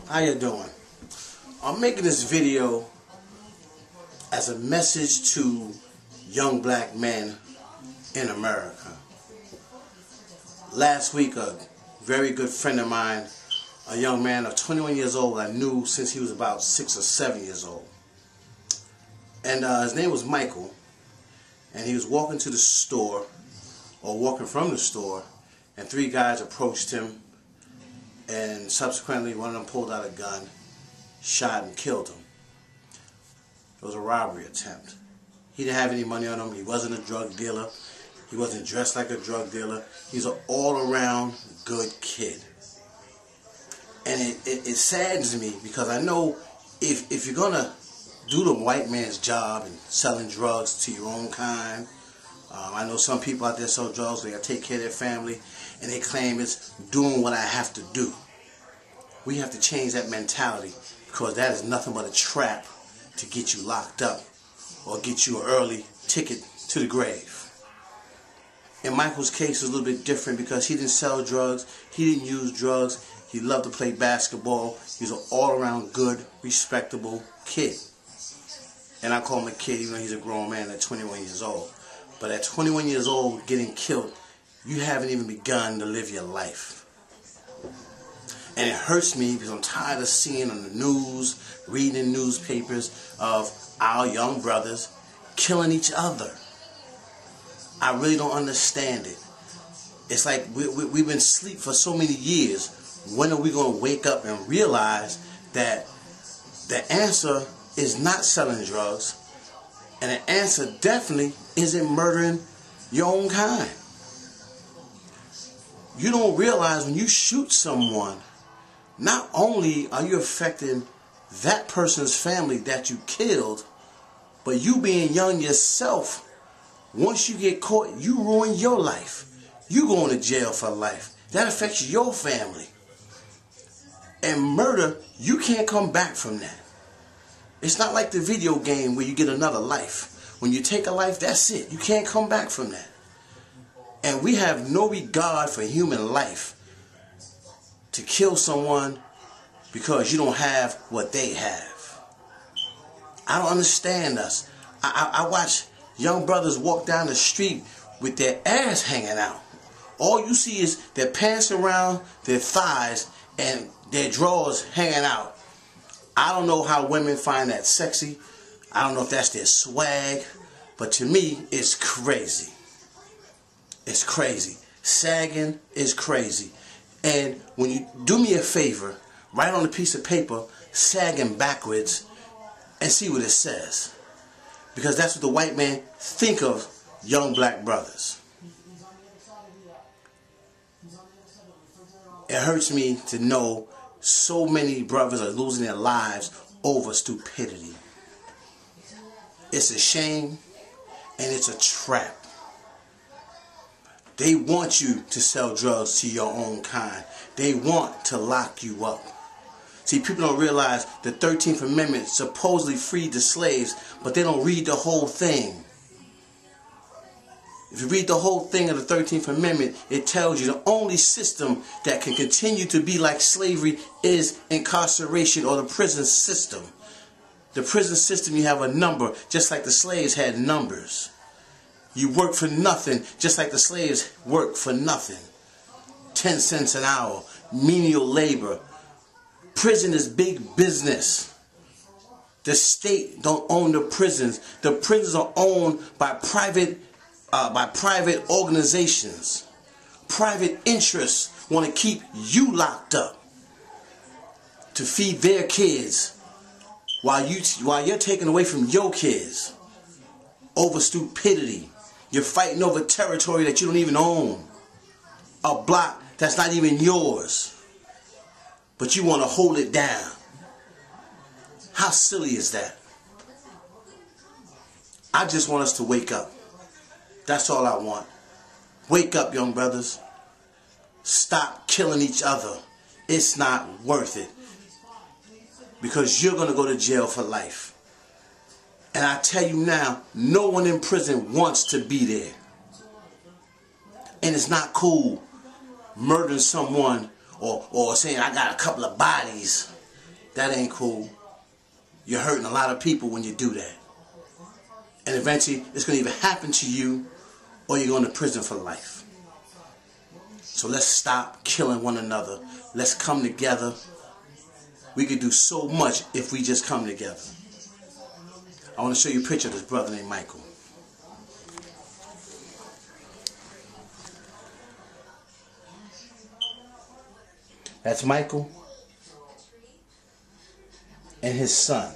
How you doing? I'm making this video as a message to young black men in America. Last week, a very good friend of mine, a young man of 21 years old, I knew since he was about 6 or 7 years old. And his name was Michael. And he was walking to the store, or walking from the store, and 3 guys approached him, and subsequently one of them pulled out a gun, shot and killed him. It was a robbery attempt. He didn't have any money on him. He wasn't a drug dealer. He wasn't dressed like a drug dealer. He's an all-around good kid. And it saddens me because I know if you're going to do the white man's job and selling drugs to your own kind, I know some people out there sell drugs, they got to take care of their family, and they claim it's doing what I have to do. We have to change that mentality, because that is nothing but a trap to get you locked up or get you an early ticket to the grave. In Michael's case, it's a little bit different because he didn't sell drugs, he didn't use drugs, he loved to play basketball. He's an all-around good, respectable kid. And I call him a kid even though he's a grown man at 21 years old. But at 21 years old, getting killed, you haven't even begun to live your life. And it hurts me because I'm tired of seeing on the news, reading in newspapers of our young brothers killing each other. I really don't understand it. It's like we've been asleep for so many years. When are we going to wake up and realize that the answer is not selling drugs, and the answer definitely isn't murdering your own kind? You don't realize when you shoot someone, not only are you affecting that person's family that you killed, but you being young yourself, once you get caught, you ruin your life. You going to jail for life. That affects your family. And murder, you can't come back from that. It's not like the video game where you get another life. When you take a life, that's it. You can't come back from that. And we have no regard for human life to kill someone because you don't have what they have. I don't understand us. I watch young brothers walk down the street with their ass hanging out. All you see is their pants around their thighs and their drawers hanging out. I don't know how women find that sexy. I don't know if that's their swag. But to me, it's crazy. It's crazy. Sagging is crazy. And when you do me a favor, write on a piece of paper, sagging backwards, and see what it says. Because that's what the white man think of young black brothers. It hurts me to know so many brothers are losing their lives over stupidity. It's a shame, and it's a trap. They want you to sell drugs to your own kind. They want to lock you up. See, people don't realize the 13th Amendment supposedly freed the slaves, but they don't read the whole thing. If you read the whole thing of the 13th Amendment, it tells you the only system that can continue to be like slavery is incarceration, or the prison system. The prison system, you have a number, just like the slaves had numbers. You work for nothing, just like the slaves worked for nothing. 10 cents an hour, menial labor. Prison is big business. The state don't own the prisons. The prisons are owned by private organizations. Private interests want to keep you locked up to feed their kids while you're taking away from your kids over stupidity. You're fighting over territory that you don't even own. A block that's not even yours. But you want to hold it down. How silly is that? I just want us to wake up. That's all I want. Wake up, young brothers. Stop killing each other. It's not worth it. Because you're going to go to jail for life. And I tell you now, no one in prison wants to be there. And it's not cool murdering someone or saying I got a couple of bodies That ain't cool. You're hurting a lot of people when you do that. And eventually, it's going to either happen to you or you're going to prison for life. So let's stop killing one another. Let's come together. We could do so much if we just come together. I want to show you a picture of this brother named Michael. That's Michael and his son.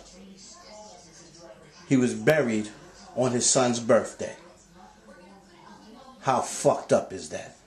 He was buried on his son's birthday. How fucked up is that?